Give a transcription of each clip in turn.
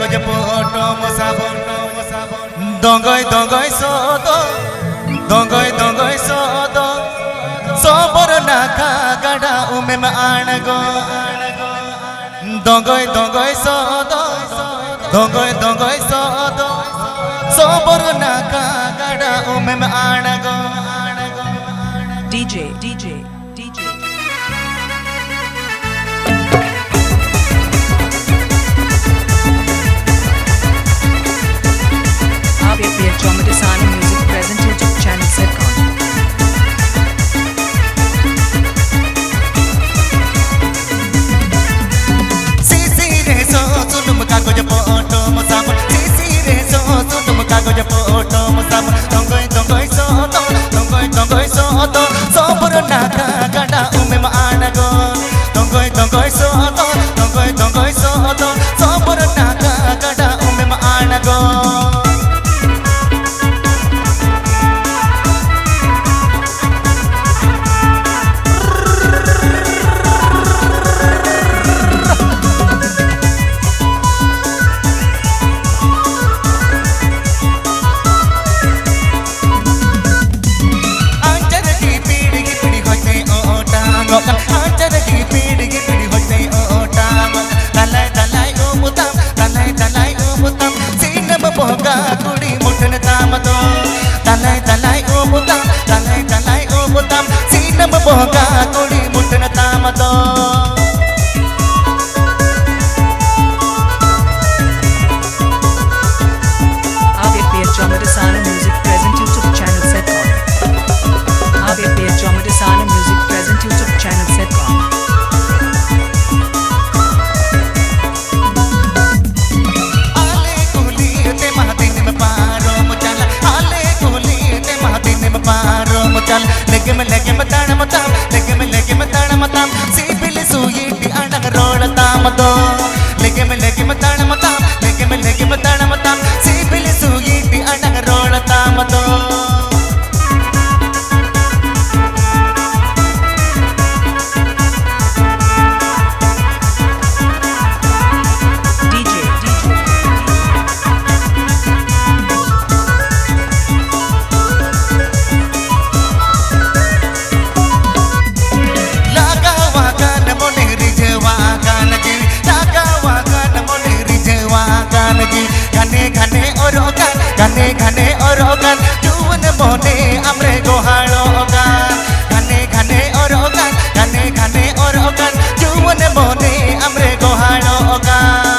कागज फोटो मुसाफर दंगय दंगय सोदो दंगय दंगय सोदो सोबर नाका गड़ा उमे आनगो दंगय दंगय सोदो दंगय दंगय सोदो सोबर नाका गड़ा उमे आनगो DJ DJ DJ ABP Chomadisana Music present YouTube channel Setcon Sisi re so sunum kagoज फोटो मुसाफर Sisi re so sunum kagoज फोटो मुसाफर दंगय दंगय सोदो दंगय दंगय सोदो सोबर नाका गड़ा उमे आनगो दंगय दंगय सोदो दंगय दंगय सोदो सोबर नाका गड़ा उमे आनगो आंचर की पीढ़ी होते ओटाम तलाई तलाई ओ मुतम सीनम बोगा कुड़ी मुठन ताम दो तलाई ओ मुतम सीनम बोगा कुड़ी मुठन ताम दो ABP Chomadisana Music present YouTube channel Setcon ABP Chomadisana Music present YouTube channel Setcon आले कुली ते महादिन में पारो मुचल आले कुली ते महादिन में पारो मुचल लेके में ताण मताम सीपिल सुयीटी अडग रोड ताम दो लेके में ताण मताम सीपिल सुयीटी अडग रोड ताम दो DJ DJ घने और ओगान जुवन मोने हमरे गोहाड़ो ओगान घने और ओगान जुवन मोने हमरे गोहाड़ो ओगान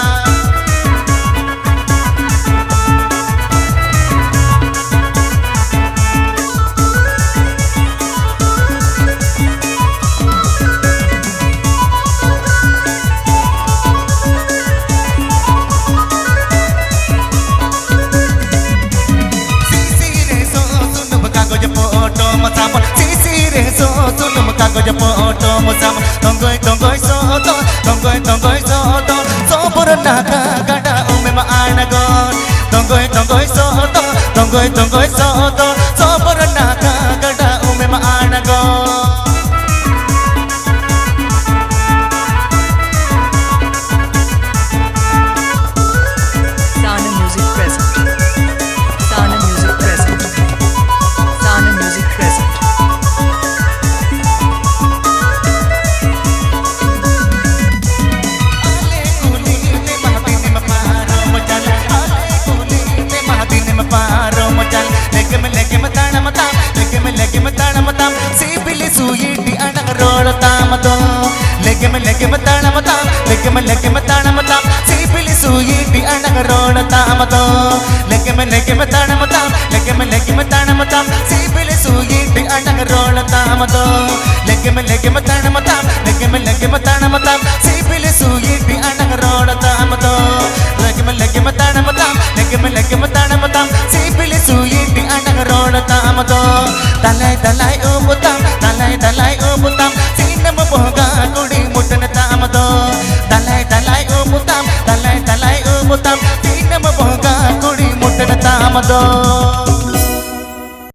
फोटो मुसाफर सीसी रे सो सुनुम कागज फोटो मुसाफर दंगय दंगय सोदो सोबर नाका गड़ा उमे आनगो दंगय दंगय सोदो सोबर नाका गड़ा उमे आनगो Sana Music present Sana Music present Sana Music present आले कुली ते महादिन में पारो मुचल आले कुली ते महादिन में पारो मुचल लेके में ताण मताम सीपिल सुयीटी अडग रोड ताम दो लेके में ताण मताम सीपिल सुयीटी अडग रोड ताम दो लेके में ताण मताम सीपिल सुयीटी अडग रोड ताम दो लेके में ताण मताम सीपिल सुयीटी अडग रोड ताम दो लेके में ताण मताम सीपिल सुयीटी अडग रोड ताम दो तलाई ओ मुतम सीनम बोगा कुड़ी मुठन ताम दो तलाई ओ मुतम सीनम बोगा कुड़ी मुठन ताम दो